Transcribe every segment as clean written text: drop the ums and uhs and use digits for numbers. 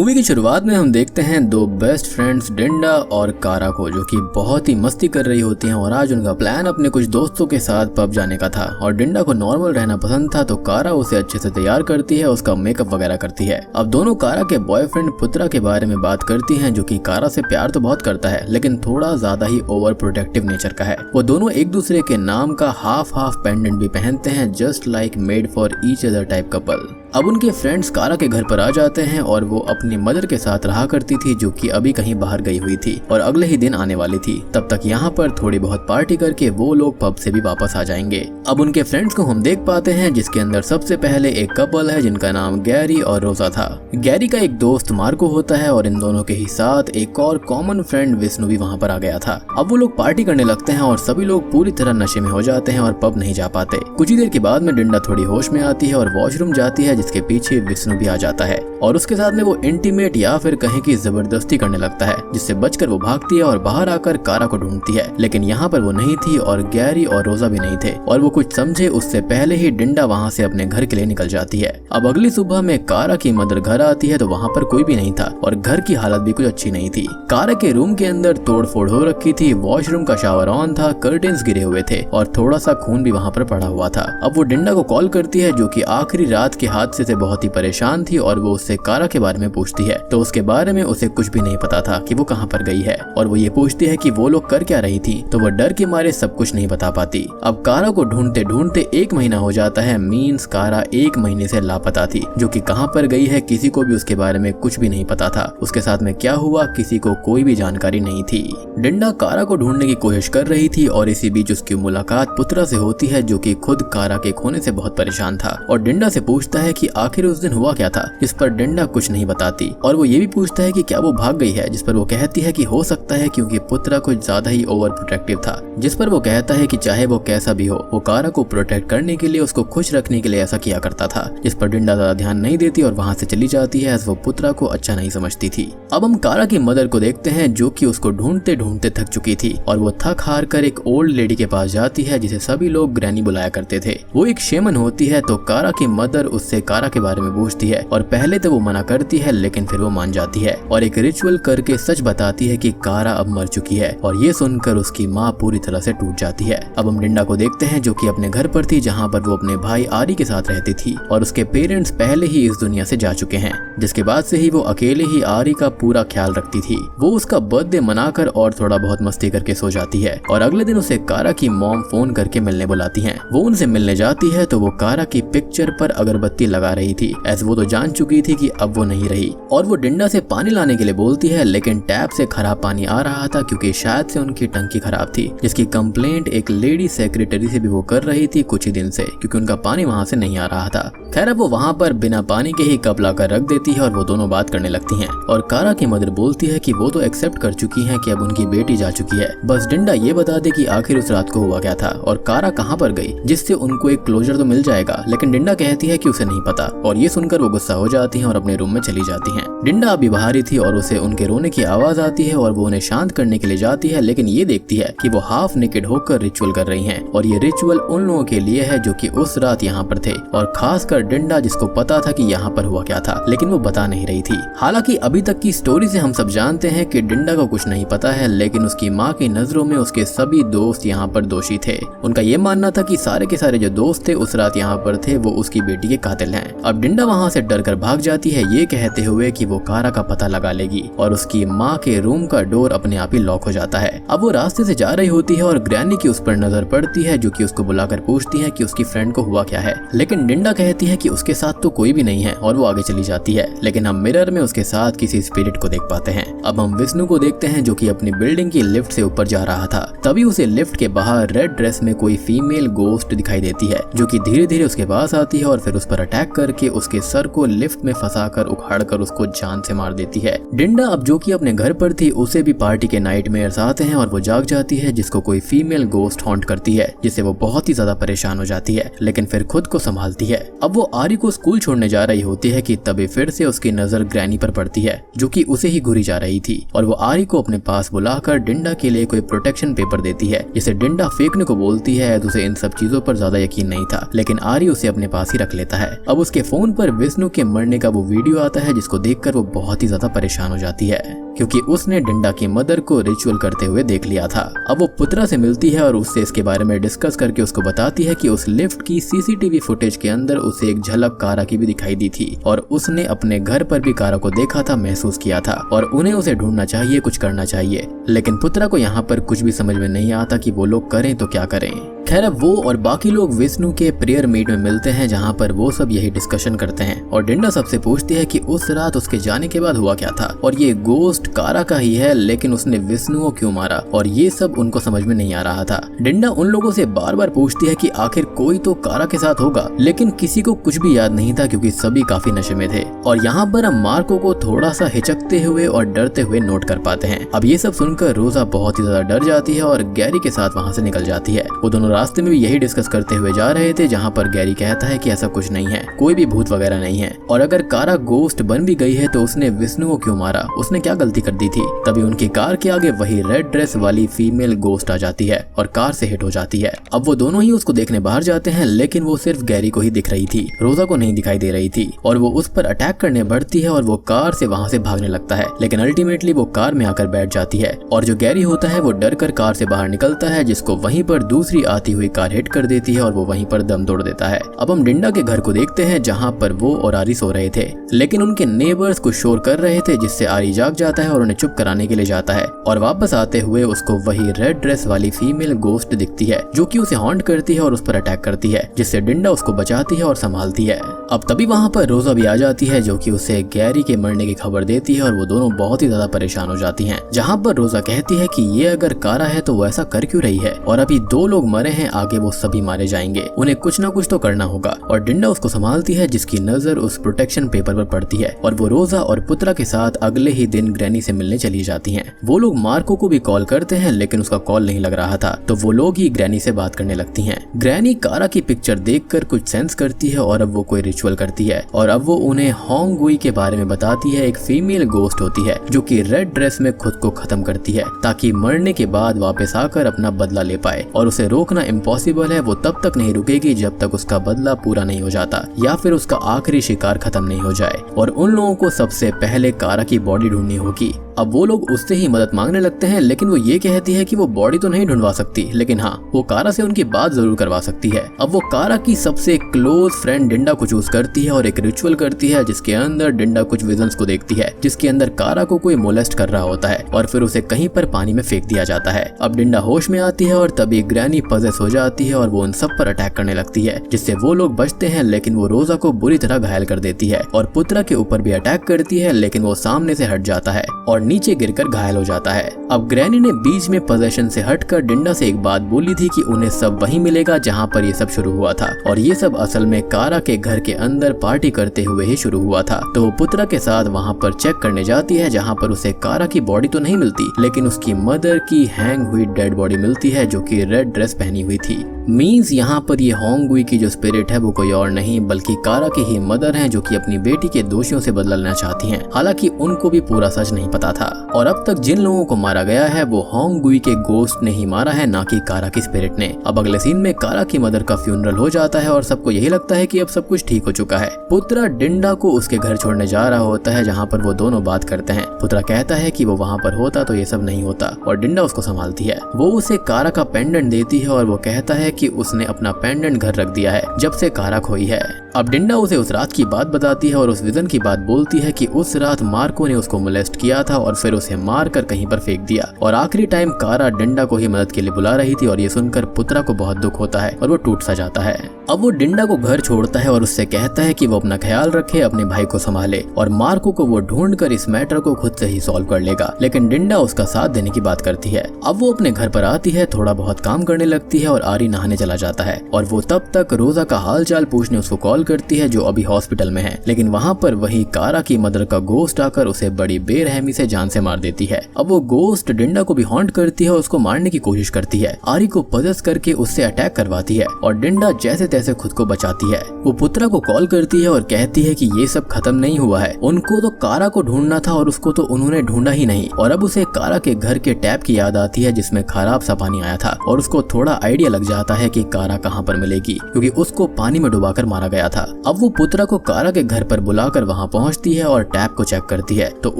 Movie की शुरुआत में हम देखते हैं दो बेस्ट फ्रेंड्स डिंडा और कारा को, जो कि बहुत ही मस्ती कर रही होती हैं। और आज उनका प्लान अपने कुछ दोस्तों के साथ पब जाने का था और डिंडा को नॉर्मल रहना पसंद था, तो कारा उसे अच्छे से तैयार करती है, उसका मेकअप वगैरह करती है। अब दोनों कारा के बॉयफ्रेंड पुत्रा के बारे में बात करती हैं, जो कि कारा से प्यार तो बहुत करता है लेकिन थोड़ा ज्यादा ही ओवर प्रोटेक्टिव नेचर का है। वो दोनों एक दूसरे के नाम का हाफ पेंडेंट भी पहनते हैं, just like made for each other type couple. अब उनके फ्रेंड्स कारा के घर पर आ जाते हैं और वो अपनी मदर के साथ रहा करती थी, जो कि अभी कहीं बाहर गई हुई थी और अगले ही दिन आने वाली थी। तब तक यहाँ पर थोड़ी बहुत पार्टी करके वो लोग पब से भी वापस आ जाएंगे। अब उनके फ्रेंड्स को हम देख पाते हैं, जिसके अंदर सबसे पहले एक कपल है जिनका नाम गैरी और रोजा था। गैरी का एक दोस्त मार्को होता है और इन दोनों के ही साथ एक और कॉमन फ्रेंड विष्णु भी वहाँ पर आ गया था। अब वो लोग पार्टी करने लगते हैं और सभी लोग पूरी तरह नशे में हो जाते हैं और पब नहीं जा पाते। कुछ ही देर के बाद में डिंडा थोड़ी होश में आती है और वॉशरूम जाती है, जिसके पीछे विष्णु भी आ जाता है और उसके साथ में वो इंटीमेट या फिर कहें कि जबरदस्ती करने लगता है, जिससे बचकर वो भागती है और बाहर आकर कारा को ढूंढती है। लेकिन यहाँ पर वो नहीं थी और गैरी और रोजा भी नहीं थे और वो कुछ समझे उससे पहले ही डिंडा वहाँ से अपने घर के लिए निकल जाती है। अब अगली सुबह में कारा की मदर घर आती है तो वहाँ पर कोई भी नहीं था और घर की हालत भी कुछ अच्छी नहीं थी। कारा के रूम के अंदर तोड़फोड़ हो रखी थी, वॉशरूम का शावर ऑन था, कर्टेन्स गिरे हुए थे और थोड़ा सा खून भी वहाँ पर पड़ा हुआ था। अब वो डिंडा को कॉल करती है, जो कि आखिरी रात के हादसे से बहुत ही परेशान थी और वो उससे कारा के बारे में पूछती है, तो उसके बारे में उसे कुछ भी नहीं पता था कि वो कहाँ पर गई है। और वो ये पूछती है कि वो लोग कर क्या रही थी, तो वो डर के मारे सब कुछ नहीं बता पाती। अब कारा को ढूंढते ढूंढते 1 महीना हो जाता है, मीन्स कारा 1 महीने से लापता थी, जो कि कहाँ पर गई है किसी को भी उसके बारे में कुछ भी नहीं पता था। उसके साथ में क्या हुआ किसी को कोई भी जानकारी नहीं थी। डिंडा कारा को ढूंढने की कोशिश कर रही थी और इसी बीच उसकी मुलाकात पुत्रा से होती है, जो कि खुद कारा के खोने से बहुत परेशान था और डिंडा से पूछता है कि आखिर उस दिन हुआ क्या था, जिस पर डिंडा कुछ नहीं बताती। और वो ये भी पूछता है कि क्या वो भाग गई है, जिस पर वो कहती है कि हो सकता है क्योंकि पुत्रा कुछ ज्यादा ही ओवर प्रोटेक्टिव था। जिस पर वो कहता है कि चाहे वो कैसा भी हो, वो कारा को प्रोटेक्ट करने के लिए, उसको खुश रखने के लिए ऐसा किया करता था। जिस पर डिंडा ज्यादा ध्यान नहीं देती और वहाँ से चली जाती है, वो पुत्रा को अच्छा नहीं समझती थी। अब हम कारा की मदर को देखते हैं, जो कि उसको ढूंढते ढूंढते थक चुकी थी और वो थक हार कर एक ओल्ड लेडी के पास जाती है, जिसे सभी लोग ग्रैनी बुलाया करते थे। वो एक शेमन होती है, तो कारा की मदर उससे कारा के बारे में पूछती है और पहले तो वो मना करती है, लेकिन फिर वो मान जाती है और एक रिचुअल करके सच बताती है कि कारा अब मर चुकी है। और ये सुनकर उसकी माँ पूरी तरह से टूट जाती है। अब हम डिंडा को देखते हैं, जो कि अपने घर पर थी, जहाँ पर वो अपने भाई आरी के साथ रहती थी और उसके पेरेंट्स पहले ही इस दुनिया से जा चुके हैं, जिसके बाद से ही वो अकेले ही आरी का पूरा ख्याल रखती थी। वो उसका बर्थडे मनाकर और थोड़ा बहुत मस्ती करके सो जाती है और अगले दिन उसे कारा की मॉम फोन करके मिलने बुलाती है। वो उनसे मिलने जाती है तो वो कारा की पिक्चर पर अगरबत्ती लगा रही थी, ऐसे वो तो जान चुकी थी कि अब वो नहीं रही। और वो डिंडा से पानी लाने के लिए बोलती है, लेकिन टैप से खराब पानी आ रहा था क्योंकि शायद से उनकी टंकी खराब थी, जिसकी कंप्लेंट एक लेडी सेक्रेटरी से भी वो कर रही थी कुछ ही दिन से, क्योंकि उनका पानी वहाँ से नहीं आ रहा था। खैर अब वो वहाँ पर बिना पानी के ही कप लाकर रख देती है और वो दोनों बात करने लगती हैं। और कारा की मदर बोलती है कि वो तो एक्सेप्ट कर चुकी हैं कि अब उनकी बेटी जा चुकी है, बस डिंडा ये बता दे कि आखिर उस रात को हुआ क्या था और कारा कहाँ पर गई, जिससे उनको एक क्लोजर तो मिल जाएगा। लेकिन डिंडा कहती है कि उसे नहीं पता और ये सुनकर वो गुस्सा हो जाती है और अपने रूम में चली जाती हैं। डिंडा अभी बाहर ही थी और उसे उनके रोने की आवाज आती है और वो उन्हें शांत करने के लिए जाती है, लेकिन ये देखती है कि वो हाफ नेकेड होकर रिचुअल कर रही हैं और ये रिचुअल उन लोगों के लिए है जो कि उस रात यहाँ पर थे, और खासकर डिंडा, जिसको पता था कि यहाँ पर हुआ क्या था, लेकिन वो बता नहीं रही थी। हालांकि अभी तक की स्टोरी से हम सब जानते हैं कि डिंडा को कुछ नहीं पता है, लेकिन उसकी माँ की नजरों में उसके सभी दोस्त यहाँ पर दोषी थे। उनका ये मानना था कि सारे के सारे जो दोस्त थे उस रात यहाँ पर थे, वो उसकी बेटी के कातिल हैं। अब डिंडा वहाँ से डर कर भाग जाती है, ये कहते हुए कि वो कारा का पता लगा लेगी, और उसकी माँ के रूम का डोर अपने आप ही लॉक हो जाता है। अब वो रास्ते से जा रही होती है और ग्रैनी की उस पर नजर पड़ती है, जो कि उसको बुलाकर पूछती है कि उसकी फ्रेंड को हुआ क्या है। लेकिन डिंडा कहती है कि उसके साथ तो कोई भी नहीं है और वो आगे चली जाती है। लेकिन हम मिरर में उसके साथ किसी स्पिरिट को देख पाते हैं। अब हम विष्णु को देखते हैं, जो कि अपनी बिल्डिंग की लिफ्ट से ऊपर जा रहा था। तभी उसे लिफ्ट के बाहर रेड ड्रेस में कोई फीमेल गोस्ट दिखाई देती है, जो कि धीरे धीरे उसके पास आती है और फिर उस पर अटैक करके उसके सर को लिफ्ट में फंसाकर उखाड़कर उसको जान से मार देती है। डिंडा अब जो कि अपने घर पर थी, उसे भी पार्टी के नाइटमेयर्स आते हैं और वो जाग जाती है, जिसको कोई फीमेल गोस्ट हॉन्ट करती है, जिससे वो बहुत ही ज्यादा परेशान हो जाती है, लेकिन फिर खुद को संभालती है। अब वो आरी को स्कूल छोड़ने जा रही होती है कि तभी फिर से उसकी नजर ग्रैनी पर पड़ती है, जो कि उसे ही घूरी जा रही थी, और वो आरी को अपने पास बुलाकर डिंडा के लिए कोई प्रोटेक्शन पेपर देती है, जिसे डिंडा फेंकने को बोलती है। उसे इन सब चीजों पर ज्यादा यकीन नहीं था, लेकिन आरी उसे अपने पास ही रख लेता है। अब उसके फोन पर विष्णु के मरने का वो वीडियो आता है जिसको देखकर वो बहुत ही ज्यादा परेशान हो जाती है क्योंकि उसने डिंडा की मदर को रिचुअल करते हुए देख लिया था। अब वो पुत्रा से मिलती है और उससे इसके बारे में डिस्कस करके उसको बताती है कि उस लिफ्ट की सीसीटीवी फुटेज के अंदर उसे एक झलक कारा की भी दिखाई दी थी और उसने अपने घर पर भी कारा को देखा था, महसूस किया था और उन्हें उसे ढूंढना चाहिए, कुछ करना चाहिए। लेकिन पुत्रा को यहाँ पर कुछ भी समझ में नहीं आता कि वो लोग करें तो क्या करें। खैर अब वो और बाकी लोग विष्णु के प्रेयर मीट में मिलते हैं जहाँ पर वो सब यही डिस्कशन करते हैं और डिंडा सबसे पूछती है कि उस रात उसके जाने के बाद हुआ क्या था और ये गोस्ट कारा का ही है, लेकिन उसने विष्णु को क्यों मारा, और ये सब उनको समझ में नहीं आ रहा था। डिंडा उन लोगों से बार बार पूछती है कि आखिर कोई तो कारा के साथ होगा, लेकिन किसी को कुछ भी याद नहीं था क्योंकि सभी काफी नशे में थे। और यहाँ पर हम मार्को को थोड़ा सा हिचकते हुए और डरते हुए नोट कर पाते हैं। अब ये सब सुनकर रोजा बहुत ही ज्यादा डर जाती है और गैरी के साथ वहाँ से निकल जाती है। वो दोनों रास्ते में भी यही डिस्कस करते हुए जा रहे थे जहाँ पर गैरी कहता है कि ऐसा कुछ नहीं है, कोई भी भूत वगैरह नहीं है, और अगर कारा गोस्ट बन भी गई है तो उसने विष्णु को क्यों मारा, उसने क्या गलती कर दी थी। तभी उनकी कार के आगे वही रेड ड्रेस वाली फीमेल गोस्ट आ जाती है और कार से हिट हो जाती है। अब वो दोनों ही उसको देखने बाहर जाते हैं, लेकिन वो सिर्फ गैरी को ही दिख रही थी, रोजा को नहीं दिखाई दे रही थी और वो उस पर अटैक करने बढ़ती है और वो कार से वहाँ से भागने लगता है। लेकिन अल्टीमेटली वो कार में आकर बैठ जाती है और जो गैरी होता है वो डर कर कार से बाहर निकलता है, जिसको वहीं पर दूसरी आती हुई कार हिट कर देती है और वो वहीं पर दम तोड़ देता है। अब हम डिंडा के घर को देखते हैं जहाँ पर वो और आरी सो रहे थे, लेकिन उनके नेबर्स कुछ शोर कर रहे थे जिससे आरी जाग जाता है और उन्हें चुप कराने के लिए जाता है और वापस आते हुए उसको वही रेड ड्रेस वाली फीमेल गोस्ट दिखती है जो कि उसे हॉन्ट करती है और उस पर अटैक करती है, जिससे डिंडा उसको बचाती है और संभालती है। अब तभी वहाँ पर रोजा भी आ जाती है जो कि उसे गैरी के मरने की खबर देती है और वो दोनों बहुत ही ज्यादा परेशान हो जाती हैं। जहाँ पर रोजा कहती है कि ये अगर कारा है तो वो ऐसा कर क्यों रही है और अभी 2 लोग मरे हैं, आगे वो सभी मारे जाएंगे, उन्हें कुछ ना कुछ तो करना होगा। और डिंडा उसको संभालती है जिसकी नजर उस प्रोटेक्शन पेपर पर पड़ती है और वो रोजा और पुत्रा के साथ अगले ही दिन ग्रैनी से मिलने चली जाती हैं। वो लोग मार्को को भी कॉल करते हैं लेकिन उसका कॉल नहीं लग रहा था, तो वो लोग ही ग्रैनी से बात करने लगती हैं। ग्रैनी कारा की पिक्चर देखकर कुछ सेंस करती है और अब वो कोई रिचुअल करती है और अब वो उन्हें होंग गुई के बारे में बताती है। एक फीमेल गोस्ट होती है जो कि रेड ड्रेस में खुद को खत्म करती है ताकि मरने के बाद वापस आकर अपना बदला ले पाए, और उसे रोकना इम्पॉसिबल है। वो तब तक नहीं रुकेगी जब तक उसका बदला पूरा नहीं हो जाता या फिर उसका आखिरी शिकार खत्म नहीं हो जाए, और उन लोगों को सबसे पहले कारा की बॉडी ढूंढनी होगी। अब वो लोग उससे ही मदद मांगने लगते हैं, लेकिन वो ये कहती है कि वो बॉडी तो नहीं ढूंढवा सकती, लेकिन हाँ वो कारा से उनकी बात जरूर करवा सकती है। अब वो कारा की सबसे क्लोज फ्रेंड डिंडा को चूज करती है और एक रिचुअल करती है जिसके अंदर डिंडा कुछ विजन्स को देखती है जिसके अंदर कारा को कोई मोलेस्ट कर रहा होता है और फिर उसे कहीं पर पानी में फेंक दिया जाता है। अब डिंडा होश में आती है और तभी ग्रैनी पजेस हो जाती है और वो उन सब पर अटैक करने लगती है, जिससे वो लोग बचते हैं, लेकिन वो रोजा को बुरी तरह घायल कर देती है और पुत्रा के ऊपर भी अटैक करती है, लेकिन वो सामने से हट जाता है और नीचे गिरकर घायल हो जाता है। अब ग्रैनी ने बीच में पोजेशन से हटकर डिंडा से एक बात बोली थी कि उन्हें सब वहीं मिलेगा जहां पर ये सब शुरू हुआ था, और ये सब असल में कारा के घर के अंदर पार्टी करते हुए ही शुरू हुआ था। तो वो पुत्रा के साथ वहां पर चेक करने जाती है जहां पर उसे कारा की बॉडी तो नहीं मिलती, लेकिन उसकी मदर की हैंग हुई डेड बॉडी मिलती है जो कि रेड ड्रेस पहनी हुई थी। मीन्स यहाँ पर ये होंग गुई की जो स्पिरिट है वो कोई और नहीं बल्कि कारा की ही मदर है जो कि अपनी बेटी के दोषियों से बदला लेना चाहती हैं। हालांकि उनको भी पूरा सच नहीं पता था, और अब तक जिन लोगों को मारा गया है वो होंग गुई के गोस्ट ने ही मारा है, ना कि कारा की स्पिरिट ने। अब अगले सीन में कारा की मदर का फ्यूनरल हो जाता है और सबको यही लगता है कि अब सब कुछ ठीक हो चुका है। पुत्रा डिंडा को उसके घर छोड़ने जा रहा होता है जहाँ पर वो दोनों बात करते हैं। पुत्रा कहता है कि वो वहाँ पर होता तो ये सब नहीं होता, और डिंडा उसको संभालती है। वो उसे कारा का पेंडेंट देती है और वो कहता है कि उसने अपना पेंडेंट घर रख दिया है जब से कारा खोई है। अब डिंडा उसे उस रात की बात बताती है और उस विजन की बात बोलती है कि उस रात मार्को ने उसको मोलेस्ट किया था और फिर उसे मार कर कहीं पर फेंक दिया, और आखिरी टाइम कारा डिंडा को ही मदद के लिए बुला रही थी। और ये सुनकर पुत्रा को बहुत दुख होता है और वो टूट सा जाता है। अब वो डिंडा को घर छोड़ता है और उससे कहता है कि वो अपना ख्याल रखे, अपने भाई को संभाले, और मार्को को वो ढूंढ कर इस मैटर को खुद से ही सॉल्व कर लेगा। लेकिन डिंडा उसका साथ देने की बात करती है। अब वो अपने घर पर आती है, थोड़ा बहुत काम करने लगती है और आरी नहाने चला जाता है, और वो तब तक रोजा का हाल चाल पूछने उसको कॉल करती है जो अभी हॉस्पिटल में है। लेकिन वहाँ पर वही कारा की मदर का गोस्ट आकर उसे बड़ी बेरहमी से जान से मार देती है। अब वो गोस्ट डिंडा को भी हॉन्ट करती है और उसको मारने की कोशिश करती है। आरी को पजेस करके उससे अटैक करवाती है और डिंडा जैसे तैसे खुद को बचाती है। वो पुत्रा को कॉल करती है और कहती है कि ये सब खत्म नहीं हुआ है, उनको तो कारा को ढूंढना था और उसको तो उन्होंने ढूंढा ही नहीं। और अब उसे कारा के घर के टैप की याद आती है जिसमें खराब सा पानी आया था और उसको थोड़ा आइडिया लग जाता है कि कारा कहाँ पर मिलेगी, क्योंकि उसको पानी में डुबाकर मारा गया था। अब वो पुत्रा को कारा के घर पर बुलाकर वहाँ पहुँचती है और टैप को चेक करती है तो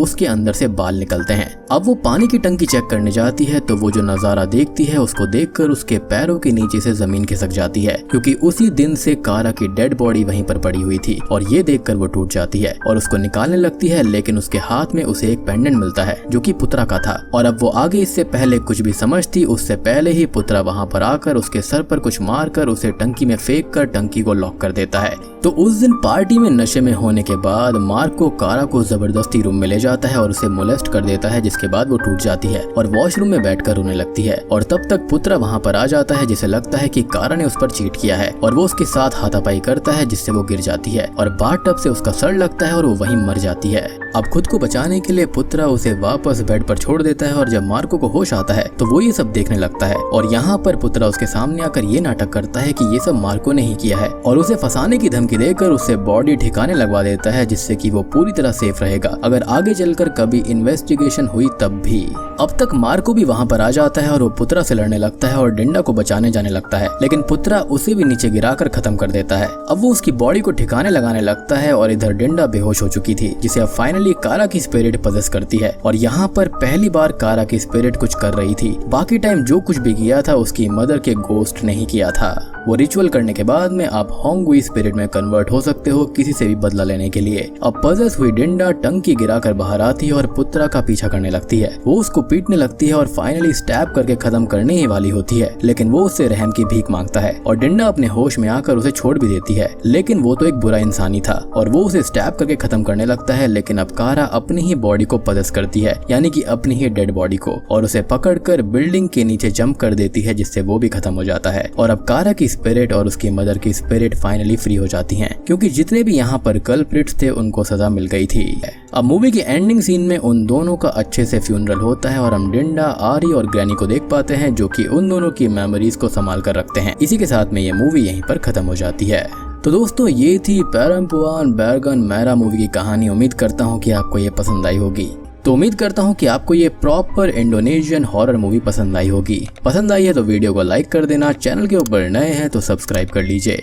उसके अंदर से बाल निकलते हैं। अब वो पानी की टंकी चेक करने जाती है तो वो जो नजारा देखती है उसको देखकर उसके पैरों के नीचे से जमीन खिसक जाती है, क्योंकि उसी दिन से कारा की डेड बॉडी वहीं पर पड़ी हुई थी। और ये देखकर वो टूट जाती है और उसको निकालने लगती है, लेकिन उसके हाथ में उसे एक पेंडेंट मिलता है जो कि पुत्रा का था। और अब वो आगे इससे पहले कुछ भी समझती उससे पहले ही पुत्रा वहाँ पर आकर उसके सर पर कुछ मारकर उसे टंकी में फेंक कर टंकी को लॉक कर देता है। तो उस दिन पार्टी में नशे में होने के बाद मार्क को कारा को जबरदस्ती रूम में ले जाता है और उसे मोलेस्ट कर देता है, जिसके बाद वो टूट जाती है और वॉशरूम में बैठकर रोने लगती है। और तब तक पुत्रा वहाँ पर आ जाता है जिसे लगता है कि कारा ने उस पर चीट किया है और वो उसके साथ हाथापाई करता है जिससे वो गिर जाती है और बाथटब से उसका सर लगता है और वो वहीं मर जाती है। अब खुद को बचाने के लिए पुत्रा उसे वापस बेड पर छोड़ देता है और जब मार्को को होश आता है तो वो ये सब देखने लगता है। और यहाँ पर पुत्रा उसके सामने आकर ये नाटक करता है कि ये सब मार्को ने ही किया है और उसे फंसाने की धमकी देकर उससे बॉडी ठिकाने लगवा देता है, जिससे कि वो पूरी तरह सेफ रहेगा अगर आगे चलकर कभी इन्वेस्टिगेशन हुई तब भी। अब तक मार्को भी वहाँ पर आ जाता है और वो पुत्रा से लड़ने लगता है और डिंडा को बचाने जाने लगता है, लेकिन पुत्रा उसे भी नीचे गिराकर खत्म कर देता है। अब वो उसकी बॉडी को ठिकाने लगाने लगता है और इधर डिंडा बेहोश हो चुकी थी, जिसे अब फाइनली कारा की स्पिरिट पजेस करती है। और यहाँ पर पहली बार कारा की स्पिरिट कुछ कर रही थी। बाकी टाइम जो कुछ भी किया था उसकी मदर के गोस्ट नहीं किया था। वो रिचुअल करने के बाद में आप होंगुई स्पिरिट में कन्वर्ट हो सकते हो किसी से भी बदला लेने के लिए। अब पजेस हुई डिंडा टंकी गिराकर बाहर आती है और पुत्रा का पीछा करने लगती है। वो उसको पीटने लगती है और फाइनली स्टैब करके खत्म करने ही वाली होती है, लेकिन वो उससे रहम की भीख मांगता है और डिंडा अपने होश में आकर उसे छोड़ भी देती है। लेकिन वो तो एक बुरा इंसान ही था और वो उसे स्टैब करके खत्म करने लगता है। लेकिन अब कारा अपनी ही बॉडी को पजेस करती है, यानी कि अपनी ही डेड बॉडी को, और उसे पकड़कर बिल्डिंग के नीचे जंप कर देती है, जिससे वो भी खत्म हो जाता है। और अब कारा की स्पिरिट और उसकी मदर की स्पिरिट फाइनली फ्री हो जाती हैं, क्योंकि जितने भी यहाँ पर कल्प्रिट्स थे उनको सजा मिल गई थी। अब मूवी की एंडिंग सीन में उन दोनों का अच्छे से फ्यूनरल होता है और हम डिंडा, आरी और ग्रैनी को देख पाते हैं जो कि उन दोनों की मेमोरीज को संभाल कर रखते हैं। इसी के साथ में ये मूवी यहीं पर खत्म हो जाती है। तो दोस्तों ये थी पेरम्पुआन बैरगन मैरा मूवी की कहानी। उम्मीद करता हूँ कि आपको ये पसंद आई होगी। तो उम्मीद करता हूँ कि आपको ये प्रॉपर इंडोनेशियन हॉरर मूवी पसंद आई होगी। पसंद आई है तो वीडियो को लाइक कर देना, चैनल के ऊपर नए हैं तो सब्सक्राइब कर लीजिए।